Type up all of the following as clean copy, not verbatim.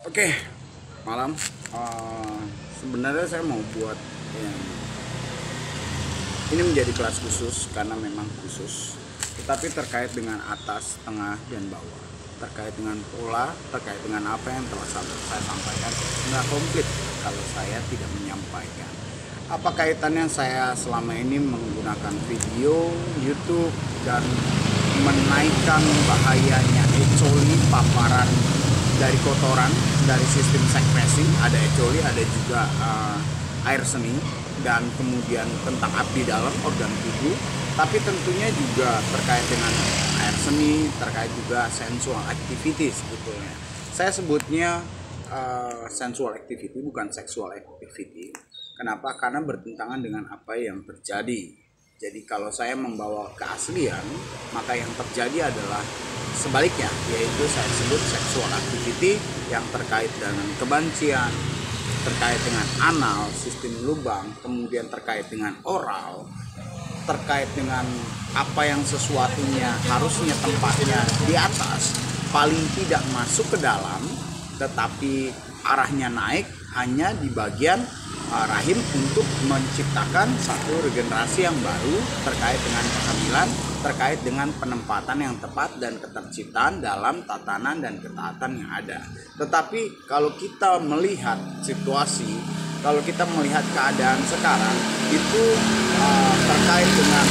Oke, malam. Sebenarnya saya mau buat yang ini menjadi kelas khusus karena memang khusus, tetapi terkait dengan atas, tengah, dan bawah, terkait dengan pola, terkait dengan apa yang telah saya sampaikan. Nggak komplit kalau saya tidak menyampaikan. Apa kaitannya saya selama ini menggunakan video, YouTube, dan menaikkan bahayanya ecoli paparan dari kotoran, dari sistem sekresi, ada ecoli, ada juga air seni, dan kemudian tentang abdi dalam organ tubuh, tapi tentunya juga terkait dengan air seni, terkait juga sensual activity sebetulnya. Saya sebutnya sensual activity, bukan sexual activity. Kenapa? Karena bertentangan dengan apa yang terjadi. Jadi kalau saya membawa keaslian, maka yang terjadi adalah sebaliknya, yaitu saya sebut sexual activity yang terkait dengan kebencian, terkait dengan anal, sistem lubang, kemudian terkait dengan oral, terkait dengan apa yang sesuatunya harusnya tempatnya di atas, paling tidak masuk ke dalam, tetapi arahnya naik hanya di bagian rahim untuk menciptakan satu regenerasi yang baru terkait dengan kehamilan, terkait dengan penempatan yang tepat dan keterciptaan dalam tatanan dan ketaatan yang ada. Tetapi kalau kita melihat situasi, kalau kita melihat keadaan sekarang itu terkait dengan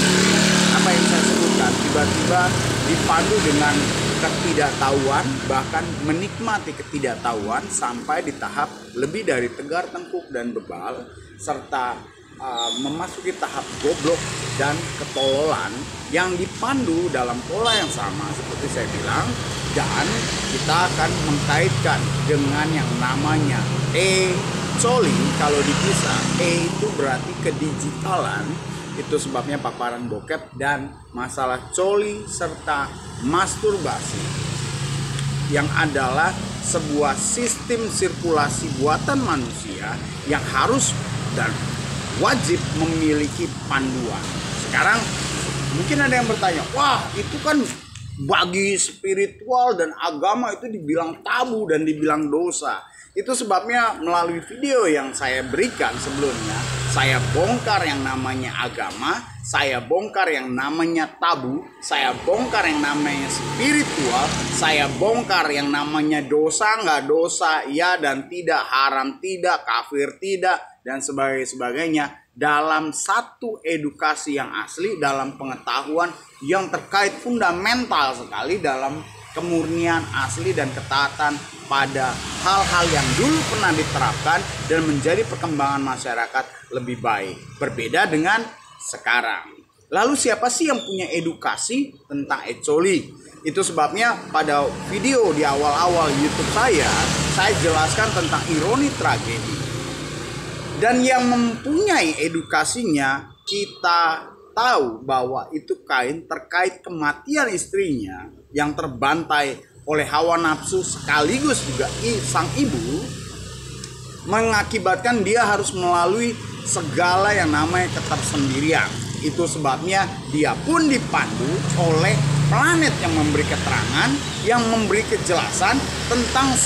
apa yang saya sebutkan, tiba-tiba dipandu dengan ketidaktahuan, bahkan menikmati ketidaktahuan sampai di tahap lebih dari tegar tengkuk dan bebal, serta memasuki tahap goblok dan ketololan yang dipandu dalam pola yang sama seperti saya bilang, dan kita akan mengkaitkan dengan yang namanya coli. Kalau dipisah, itu berarti kedigitalan, itu sebabnya paparan bokep, dan masalah coli serta masturbasi yang adalah sebuah sistem sirkulasi buatan manusia yang harus dan wajib memiliki panduan. Sekarang mungkin ada yang bertanya, wah itu kan bagi spiritual dan agama itu dibilang tabu dan dibilang dosa. Itu sebabnya melalui video yang saya berikan sebelumnya, saya bongkar yang namanya agama, saya bongkar yang namanya tabu, saya bongkar yang namanya spiritual, saya bongkar yang namanya dosa, nggak dosa, ya dan tidak, haram tidak, kafir tidak, dan sebagainya dalam satu edukasi yang asli, dalam pengetahuan yang terkait fundamental sekali dalam kemurnian asli dan ketaatan pada hal-hal yang dulu pernah diterapkan dan menjadi perkembangan masyarakat lebih baik, berbeda dengan sekarang. Lalu siapa sih yang punya edukasi tentang ecoli? Itu sebabnya pada video di awal-awal YouTube saya jelaskan tentang ironi tragedi. Dan yang mempunyai edukasinya, kita tahu bahwa itu kain terkait kematian istrinya yang terbantai oleh hawa nafsu sekaligus juga sang ibu, mengakibatkan dia harus melalui segala yang namanya ketersendirian. Itu sebabnya dia pun dipandu oleh planet yang memberi keterangan, yang memberi kejelasan tentang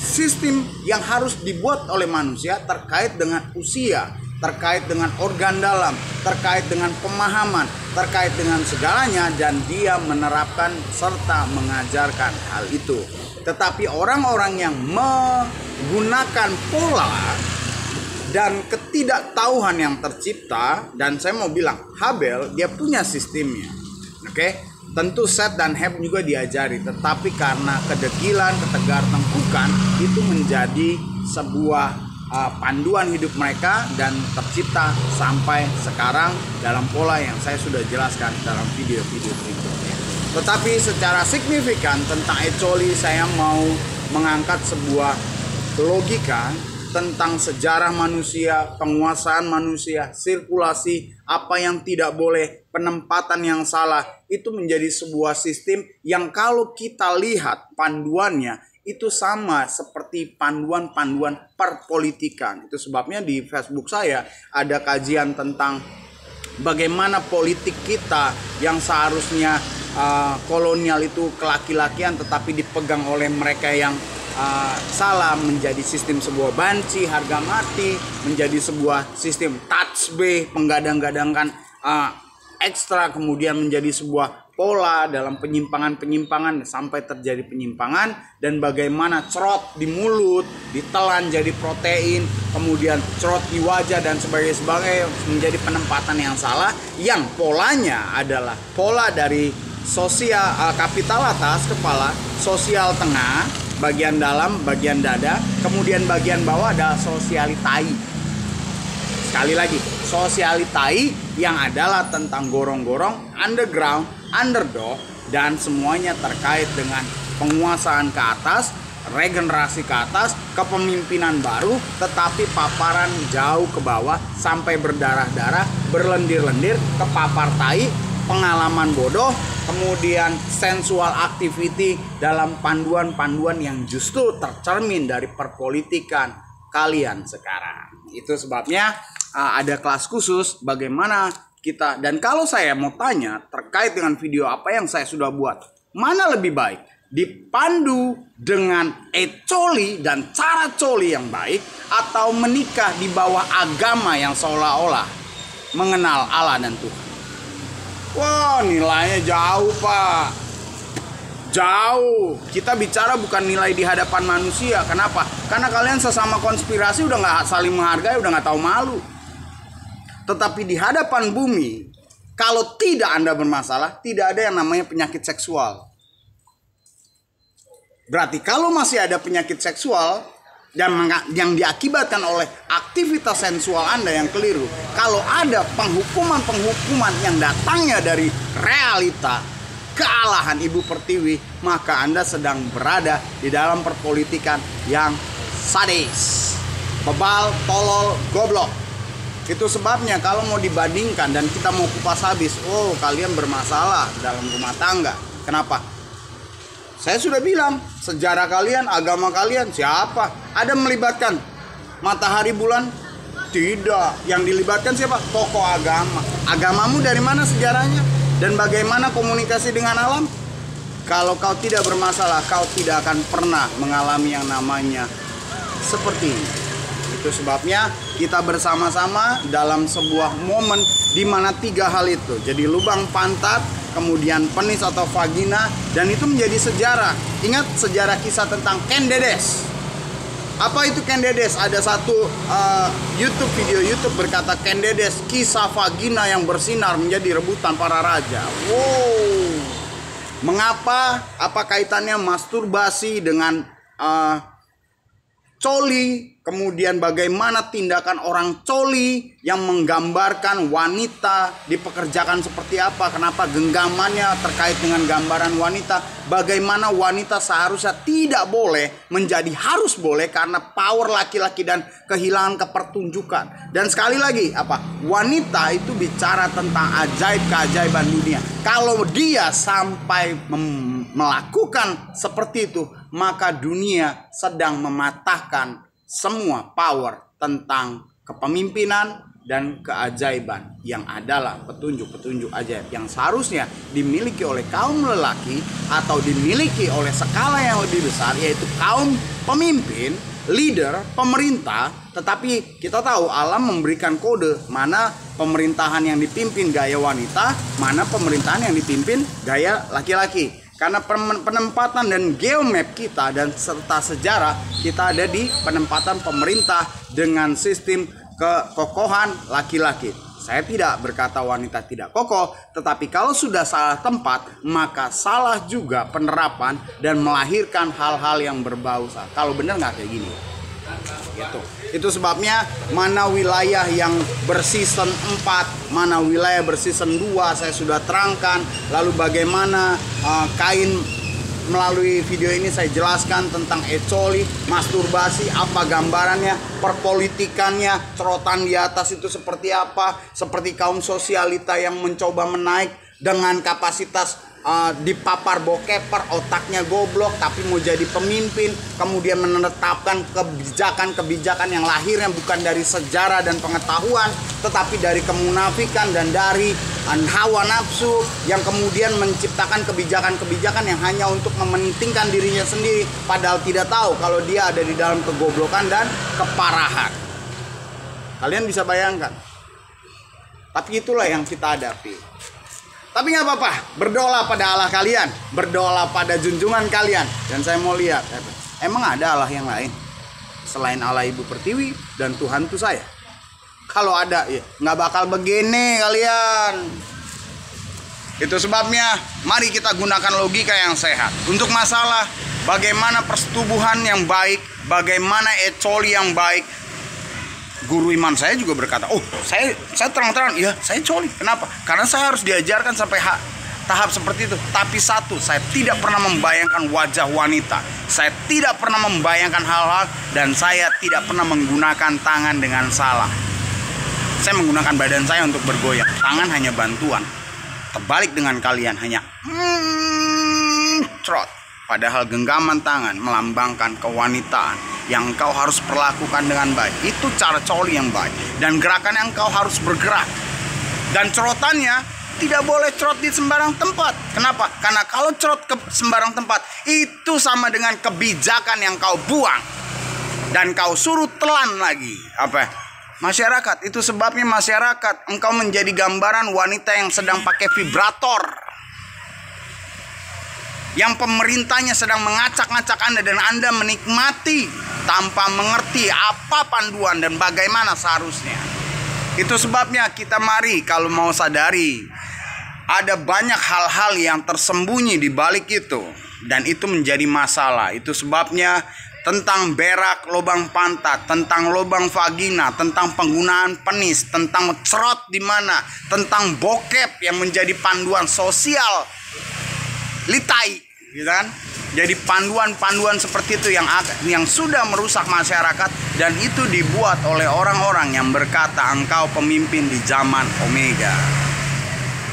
sistem yang harus dibuat oleh manusia terkait dengan usia, terkait dengan organ dalam, terkait dengan pemahaman, terkait dengan segalanya, dan dia menerapkan serta mengajarkan hal itu. Tetapi orang-orang yang menggunakan pola dan ketidaktahuan yang tercipta, dan saya mau bilang Habel dia punya sistemnya, oke? Tentu Set dan Heb juga diajari, tetapi karena kedegilan, ketegar tengkukan itu menjadi sebuah panduan hidup mereka dan tercipta sampai sekarang dalam pola yang saya sudah jelaskan dalam video-video berikutnya. Tetapi secara signifikan tentang ecoli, saya mau mengangkat sebuah logika tentang sejarah manusia, penguasaan manusia, sirkulasi, apa yang tidak boleh, penempatan yang salah, itu menjadi sebuah sistem yang kalau kita lihat panduannya itu sama seperti panduan-panduan perpolitikan. Itu sebabnya di Facebook saya ada kajian tentang bagaimana politik kita yang seharusnya kolonial itu kelaki-lakian tetapi dipegang oleh mereka yang salah, menjadi sistem sebuah banci harga mati, menjadi sebuah sistem touch B, penggadang-gadangkan ekstra, kemudian menjadi sebuah pola dalam penyimpangan-penyimpangan sampai terjadi penyimpangan, dan bagaimana cerot di mulut ditelan jadi protein, kemudian cerot di wajah dan sebagainya menjadi penempatan yang salah, yang polanya adalah pola dari sosial kapital atas kepala, sosial tengah, bagian dalam, bagian dada, kemudian bagian bawah adalah sosialitai. Sekali lagi, sosialitai yang adalah tentang gorong-gorong, underground, underdog, dan semuanya terkait dengan penguasaan ke atas, regenerasi ke atas, kepemimpinan baru, tetapi paparan jauh ke bawah sampai berdarah-darah, berlendir-lendir, kepapar tai, pengalaman bodoh, kemudian sensual activity dalam panduan-panduan yang justru tercermin dari perpolitikan kalian sekarang. Itu sebabnya ada kelas khusus bagaimana kita, dan kalau saya mau tanya terkait dengan video apa yang saya sudah buat, mana lebih baik dipandu dengan coli dan cara coli yang baik, atau menikah di bawah agama yang seolah-olah mengenal Allah dan Tuhan? Wah, nilainya jauh, Pak. Jauh. Kita bicara bukan nilai di hadapan manusia. Kenapa? Karena kalian sesama konspirasi udah gak saling menghargai, udah gak tahu malu. Tetapi di hadapan bumi, kalau tidak Anda bermasalah, tidak ada yang namanya penyakit seksual. Berarti kalau masih ada penyakit seksual yang diakibatkan oleh aktivitas sensual Anda yang keliru, kalau ada penghukuman-penghukuman yang datangnya dari realita kealahan Ibu Pertiwi, maka Anda sedang berada di dalam perpolitikan yang sadis, bebal, tolol, goblok. Itu sebabnya kalau mau dibandingkan dan kita mau kupas habis, oh kalian bermasalah dalam rumah tangga. Kenapa? Saya sudah bilang, sejarah kalian, agama kalian, siapa? Ada melibatkan matahari bulan? Tidak. Yang dilibatkan siapa? Tokoh agama. Agamamu dari mana sejarahnya? Dan bagaimana komunikasi dengan alam? Kalau kau tidak bermasalah, kau tidak akan pernah mengalami yang namanya seperti ini. Itu sebabnya kita bersama-sama dalam sebuah momen di mana tiga hal itu. Jadi lubang pantat, kemudian penis atau vagina, dan itu menjadi sejarah. Ingat sejarah kisah tentang Ken Dedes. Apa itu Ken Dedes? Ada satu video YouTube berkata Ken Dedes, kisah vagina yang bersinar menjadi rebutan para raja. Wow. Mengapa? Apa kaitannya masturbasi dengan coli? Kemudian bagaimana tindakan orang coli yang menggambarkan wanita dipekerjakan seperti apa? Kenapa genggamannya terkait dengan gambaran wanita? Bagaimana wanita seharusnya tidak boleh menjadi harus boleh karena power laki-laki dan kehilangan kepertunjukan. Dan sekali lagi, apa? Wanita itu bicara tentang ajaib keajaiban dunia. Kalau dia sampai melakukan seperti itu, maka dunia sedang mematahkan semua power tentang kepemimpinan dan keajaiban yang adalah petunjuk-petunjuk ajaib yang seharusnya dimiliki oleh kaum lelaki atau dimiliki oleh skala yang lebih besar, yaitu kaum pemimpin, leader, pemerintah. Tetapi kita tahu alam memberikan kode mana pemerintahan yang dipimpin gaya wanita, mana pemerintahan yang dipimpin gaya laki-laki. Karena penempatan dan geomap kita dan serta sejarah kita ada di penempatan pemerintah dengan sistem kekokohan laki-laki. Saya tidak berkata wanita tidak kokoh, tetapi kalau sudah salah tempat, maka salah juga penerapan dan melahirkan hal-hal yang berbau salah. Kalau benar nggak kayak gini? Gitu. Itu sebabnya mana wilayah yang berseason 4, mana wilayah berseason 2 saya sudah terangkan. Lalu bagaimana kain, melalui video ini saya jelaskan tentang coli, masturbasi, apa gambarannya, perpolitikannya, cerotan di atas itu seperti apa, seperti kaum sosialita yang mencoba menaik dengan kapasitas dipapar bokeper, otaknya goblok tapi mau jadi pemimpin, kemudian menetapkan kebijakan-kebijakan yang lahirnya bukan dari sejarah dan pengetahuan, tetapi dari kemunafikan dan dari hawa nafsu yang kemudian menciptakan kebijakan-kebijakan yang hanya untuk mementingkan dirinya sendiri, padahal tidak tahu kalau dia ada di dalam kegoblokan dan keparahan. Kalian bisa bayangkan. Tapi itulah yang kita hadapi. Tapi nggak apa-apa, berdoa pada Allah kalian, berdoa pada junjungan kalian. Dan saya mau lihat, emang ada Allah yang lain selain Allah Ibu Pertiwi dan Tuhan itu saya? Kalau ada, ya nggak bakal begini kalian. Itu sebabnya mari kita gunakan logika yang sehat untuk masalah bagaimana persetubuhan yang baik, bagaimana ecoli yang baik. Guru iman saya juga berkata, saya terang-terang, ya saya coli. Kenapa? Karena saya harus diajarkan sampai tahap seperti itu. Tapi satu, saya tidak pernah membayangkan wajah wanita. Saya tidak pernah membayangkan hal-hal, dan saya tidak pernah menggunakan tangan dengan salah. Saya menggunakan badan saya untuk bergoyang. Tangan hanya bantuan. Terbalik dengan kalian hanya trot. Padahal genggaman tangan melambangkan kewanitaan yang engkau harus perlakukan dengan baik. Itu cara coli yang baik. Dan gerakan yang engkau harus bergerak. Dan cerotannya tidak boleh cerot di sembarang tempat. Kenapa? Karena kalau cerot ke sembarang tempat, itu sama dengan kebijakan yang kau buang. Dan kau suruh telan lagi. Masyarakat. Itu sebabnya masyarakat, engkau menjadi gambaran wanita yang sedang pakai vibrator, yang pemerintahnya sedang mengacak-ngacak Anda, dan Anda menikmati tanpa mengerti apa panduan dan bagaimana seharusnya. Itu sebabnya kita mari kalau mau sadari ada banyak hal-hal yang tersembunyi di balik itu, dan itu menjadi masalah. Itu sebabnya tentang berak lubang pantat, tentang lubang vagina, tentang penggunaan penis, tentang cerot di mana, tentang bokep yang menjadi panduan sosial litai, gitu kan? Jadi panduan-panduan seperti itu yang sudah merusak masyarakat, dan itu dibuat oleh orang-orang yang berkata engkau pemimpin di zaman Omega.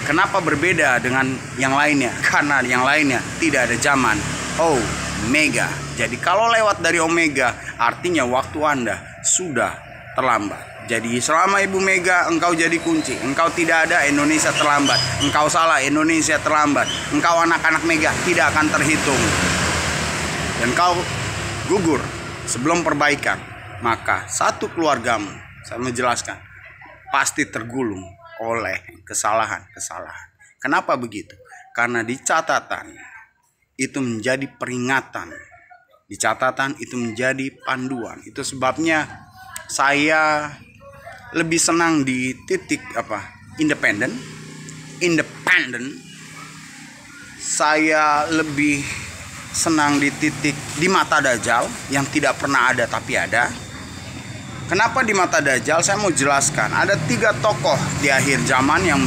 Kenapa berbeda dengan yang lainnya? Karena yang lainnya tidak ada zaman Omega. Jadi kalau lewat dari Omega, artinya waktu Anda sudah terlambat. Jadi selama Ibu Mega engkau jadi kunci, engkau tidak ada, Indonesia terlambat. Engkau salah, Indonesia terlambat. Engkau anak-anak Mega tidak akan terhitung. Dan kau gugur sebelum perbaikan, maka satu keluargamu, saya menjelaskan, pasti tergulung oleh kesalahan-kesalahan. Kenapa begitu? Karena di catatan itu menjadi peringatan. Di catatan itu menjadi panduan. Itu sebabnya saya lebih senang di titik independen. Saya lebih senang di titik di mata Dajjal yang tidak pernah ada tapi ada. Kenapa di mata Dajjal? Saya mau jelaskan. Ada 3 tokoh di akhir zaman yang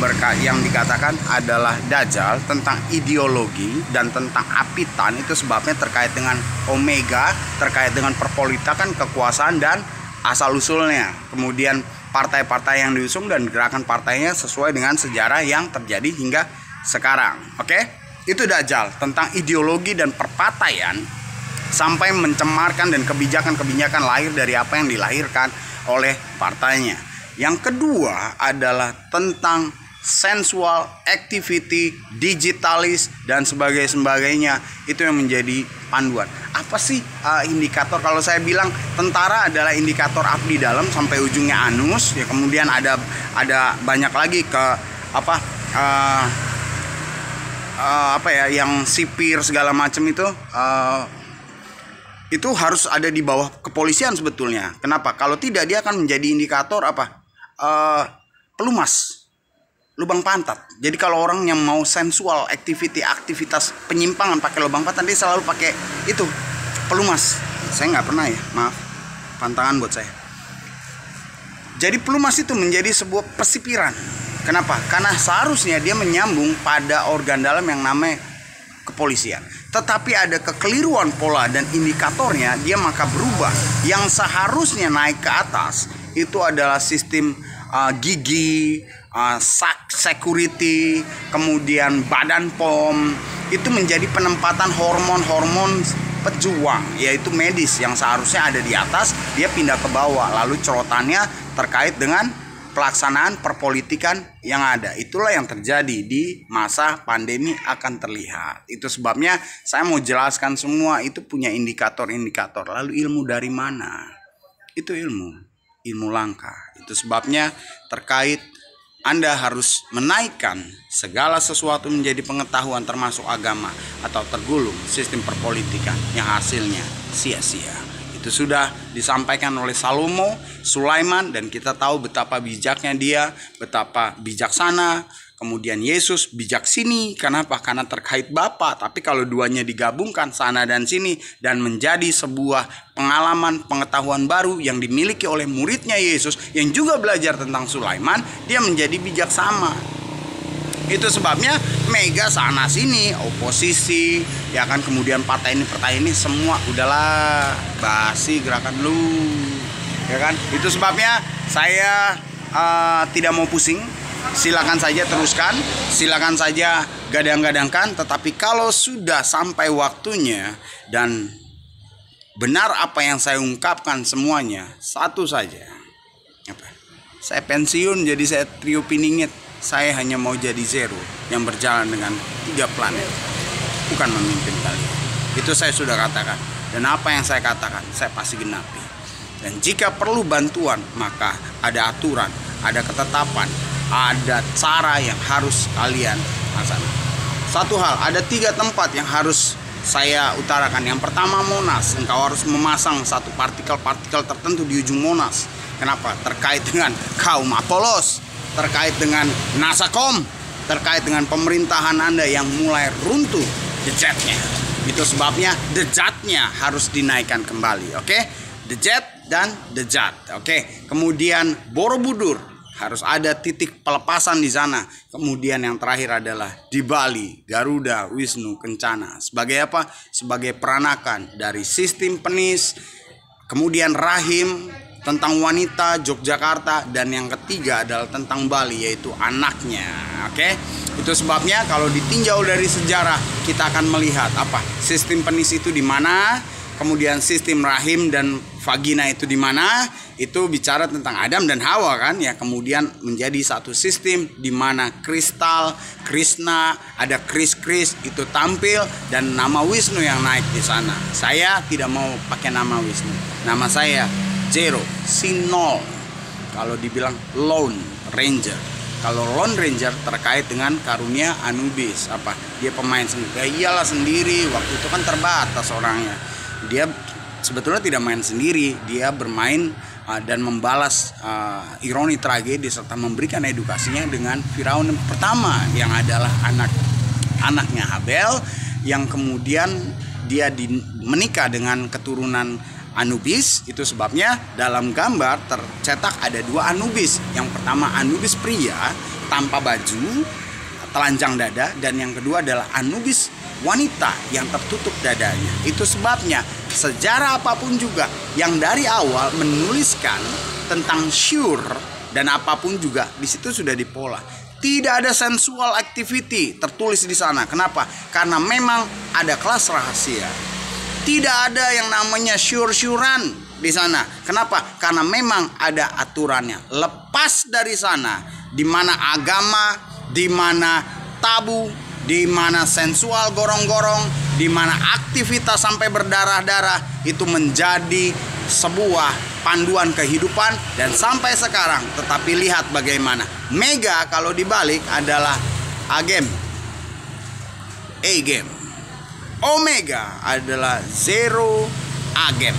dikatakan adalah Dajjal, tentang ideologi dan tentang apitan. Itu sebabnya terkait dengan Omega, terkait dengan perpolitikan, kekuasaan, dan asal-usulnya. Kemudian partai-partai yang diusung dan gerakan partainya sesuai dengan sejarah yang terjadi hingga sekarang. Oke? Itu Dajjal, tentang ideologi dan perpataian, sampai mencemarkan dan kebijakan-kebijakan lahir dari apa yang dilahirkan oleh partainya. Yang kedua adalah tentang sensual activity, digitalis, dan sebagainya. Itu yang menjadi panduan. Apa sih indikator? Kalau saya bilang tentara adalah indikator abdi dalam sampai ujungnya anus, ya kemudian ada banyak lagi ke yang sipir segala macam itu harus ada di bawah kepolisian sebetulnya. Kenapa? Kalau tidak, dia akan menjadi indikator pelumas, lubang pantat. Jadi kalau orang yang mau sensual aktivitas penyimpangan pakai lubang pantat, dia selalu pakai itu, pelumas. Saya nggak pernah ya, maaf, pantangan buat saya. Jadi pelumas itu menjadi sebuah persipiran. Kenapa? Karena seharusnya dia menyambung pada organ dalam yang namanya kepolisian. Tetapi ada kekeliruan pola dan indikatornya, dia maka berubah. Yang seharusnya naik ke atas itu adalah sistem gigi, security, kemudian badan POM. Itu menjadi penempatan hormon-hormon pejuang, yaitu medis, yang seharusnya ada di atas, dia pindah ke bawah. Lalu cerotannya terkait dengan pelaksanaan perpolitikan yang ada. Itulah yang terjadi di masa pandemi akan terlihat. Itu sebabnya saya mau jelaskan semua itu punya indikator-indikator. Lalu ilmu dari mana? Itu ilmu langka. Itu sebabnya terkait Anda harus menaikkan segala sesuatu menjadi pengetahuan termasuk agama atau tergulung sistem perpolitikan yang hasilnya sia-sia. Itu sudah disampaikan oleh Salomo, Sulaiman, dan kita tahu betapa bijaknya dia, betapa bijaksana. Kemudian Yesus bijak sini. Kenapa? Karena terkait Bapa. Tapi kalau duanya digabungkan sana dan sini dan menjadi sebuah pengalaman pengetahuan baru yang dimiliki oleh muridnya Yesus yang juga belajar tentang Sulaiman, dia menjadi bijaksana. Itu sebabnya mega sana sini, oposisi, ya kan, kemudian partai ini semua udahlah basi gerakan lu, ya kan. Itu sebabnya saya tidak mau pusing. Silakan saja teruskan, silakan saja gadang-gadangkan, tetapi kalau sudah sampai waktunya dan benar apa yang saya ungkapkan semuanya, satu saja. Apa? Saya pensiun jadi saya trio piningit. Saya hanya mau jadi Zero yang berjalan dengan 3 planet, bukan memimpin kalian. Itu saya sudah katakan. Dan apa yang saya katakan, saya pasti genapi. Dan jika perlu bantuan, maka ada aturan, ada ketetapan, ada cara yang harus kalian laksanakan. Satu hal, ada 3 tempat yang harus saya utarakan. Yang pertama Monas, engkau harus memasang satu partikel-partikel tertentu di ujung Monas. Kenapa? Terkait dengan kaum Apolos, terkait dengan Nasakom, terkait dengan pemerintahan Anda yang mulai runtuh dejatnya. Itu sebabnya dejatnya harus dinaikkan kembali, oke? Dejat dan dejat, oke? Kemudian Borobudur, harus ada titik pelepasan di sana. Kemudian yang terakhir adalah di Bali, Garuda, Wisnu, Kencana. Sebagai apa? Sebagai peranakan dari sistem penis, kemudian rahim, tentang wanita, Yogyakarta, dan yang ketiga adalah tentang Bali, yaitu anaknya. Oke? Itu sebabnya kalau ditinjau dari sejarah, kita akan melihat apa? Sistem penis itu di mana? Kemudian sistem rahim dan vagina itu di mana? Itu bicara tentang Adam dan Hawa kan ya. Kemudian menjadi satu sistem di mana kristal, Krishna, ada kris-kris itu tampil dan nama Wisnu yang naik di sana. Saya tidak mau pakai nama Wisnu. Nama saya Zero, Sinol. Kalau dibilang Lone Ranger. Kalau Lone Ranger terkait dengan karunia Anubis. Apa? Dia pemain sendiri. Ya iyalah sendiri. Waktu itu kan terbatas orangnya. Dia sebetulnya tidak main sendiri. Dia bermain dan membalas ironi tragedi serta memberikan edukasinya dengan Firaun pertama yang adalah anaknya Habel, yang kemudian dia menikah dengan keturunan Anubis. Itu sebabnya dalam gambar tercetak ada 2 Anubis. Yang pertama Anubis pria tanpa baju, telanjang dada, dan yang kedua adalah Anubis wanita yang tertutup dadanya. Itu sebabnya sejarah apapun juga yang dari awal menuliskan tentang syur dan apapun juga di situ sudah dipola. Tidak ada sensual activity tertulis di sana. Kenapa? Karena memang ada kelas rahasia. Tidak ada yang namanya syur-syuran di sana. Kenapa? Karena memang ada aturannya. Lepas dari sana, di mana agama, di mana tabu, di mana sensual gorong-gorong, di mana aktivitas sampai berdarah-darah, itu menjadi sebuah panduan kehidupan dan sampai sekarang. Tetapi lihat bagaimana mega kalau dibalik adalah agem, agem. Omega adalah Zero Agem.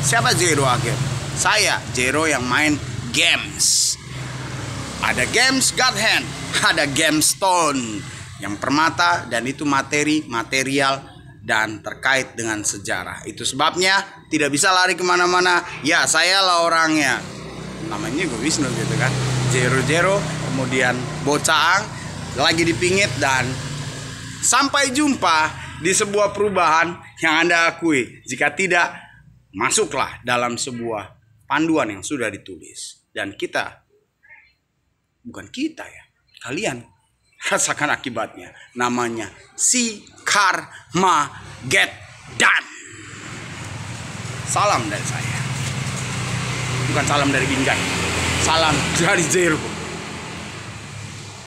Siapa Zero Agem? Saya Zero yang main games. Ada games God Hand, ada gemstone yang permata, dan itu materi, material, dan terkait dengan sejarah. Itu sebabnya tidak bisa lari kemana-mana. Ya saya lah orangnya. Namanya gue Wisnu gitu kan. Zero, kemudian Bocaang lagi dipingit, dan sampai jumpa di sebuah perubahan yang Anda akui. Jika tidak, masuklah dalam sebuah panduan yang sudah ditulis. Dan kita, bukan kita ya, kalian rasakan akibatnya. Namanya si Karma Get Done. Salam dari saya. Bukan salam dari Binjai. Salam dari Zero.